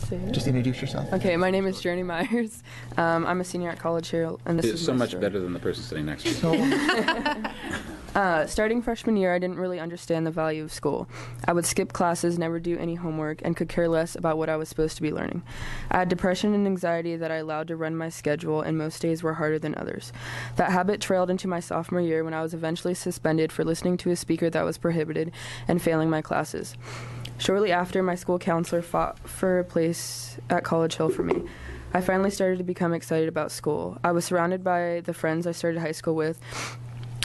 say it? Just introduce yourself. Okay, my name is Journey Myers. I'm a senior at College Hill, and this It's is so my much story. better than the person sitting next to you. Starting freshman year, I didn't really understand the value of school. I would skip classes, never do any homework, and could care less about what I was supposed to be learning. I had depression and anxiety that I allowed to run my schedule, and most days were harder than others. That habit trailed into my sophomore year when I was eventually suspended for listening to a speaker that was prohibited and failing my classes. Shortly after, my school counselor fought for a place at College Hill for me. I finally started to become excited about school. I was surrounded by the friends I started high school with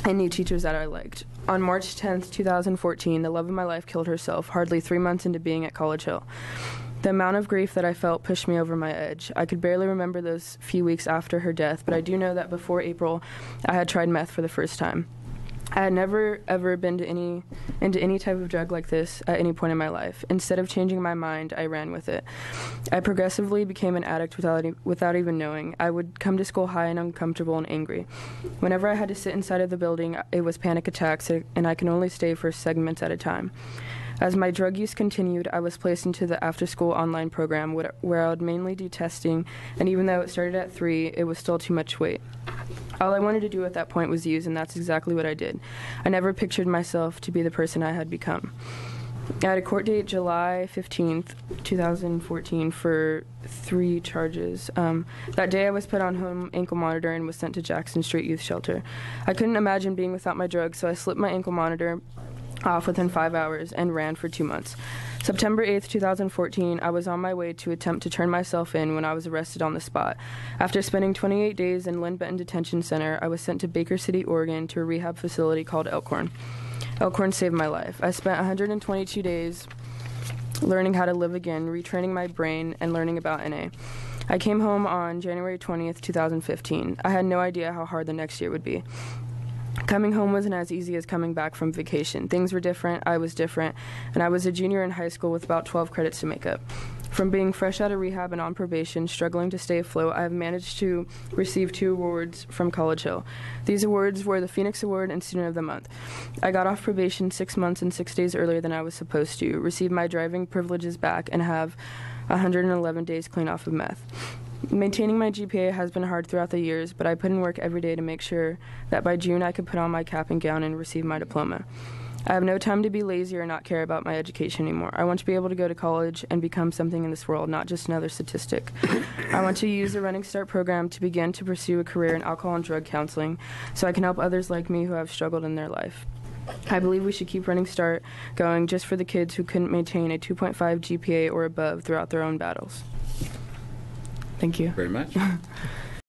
and new teachers that I liked. On March 10th, 2014, the love of my life killed herself, hardly 3 months into being at College Hill. The amount of grief that I felt pushed me over my edge. I could barely remember those few weeks after her death, but I do know that before April, I had tried meth for the first time. I had never, ever been into any type of drug like this at any point in my life. Instead of changing my mind, I ran with it. I progressively became an addict without even knowing. I would come to school high and uncomfortable and angry. Whenever I had to sit inside of the building, it was panic attacks, and I could only stay for segments at a time. As my drug use continued, I was placed into the after-school online program where I would mainly do testing, and even though it started at 3, it was still too much weight. All I wanted to do at that point was use, and that's exactly what I did. I never pictured myself to be the person I had become. I had a court date July 15th, 2014 for 3 charges. That day I was put on home ankle monitor and was sent to Jackson Street Youth Shelter. I couldn't imagine being without my drugs, so I slipped my ankle monitor off within 5 hours and ran for 2 months. September 8th, 2014, I was on my way to attempt to turn myself in when I was arrested on the spot. After spending 28 days in Lynn Benton Detention Center, I was sent to Baker City, Oregon to a rehab facility called Elkhorn. Elkhorn saved my life. I spent 122 days learning how to live again, retraining my brain, and learning about NA. I came home on January 20th, 2015. I had no idea how hard the next year would be. Coming home wasn't as easy as coming back from vacation. Things were different, I was different, and I was a junior in high school with about 12 credits to make up. From being fresh out of rehab and on probation, struggling to stay afloat, I have managed to receive 2 awards from College Hill. These awards were the Phoenix Award and Student of the Month. I got off probation 6 months and 6 days earlier than I was supposed to, received my driving privileges back, and have 111 days clean off of meth. Maintaining my GPA has been hard throughout the years, but I put in work every day to make sure that by June I could put on my cap and gown and receive my diploma. I have no time to be lazy or not care about my education anymore. I want to be able to go to college and become something in this world, not just another statistic. I want to use the Running Start program to begin to pursue a career in alcohol and drug counseling so I can help others like me who have struggled in their life. I believe we should keep Running Start going just for the kids who couldn't maintain a 2.5 GPA or above throughout their own battles. Thank you. Very much.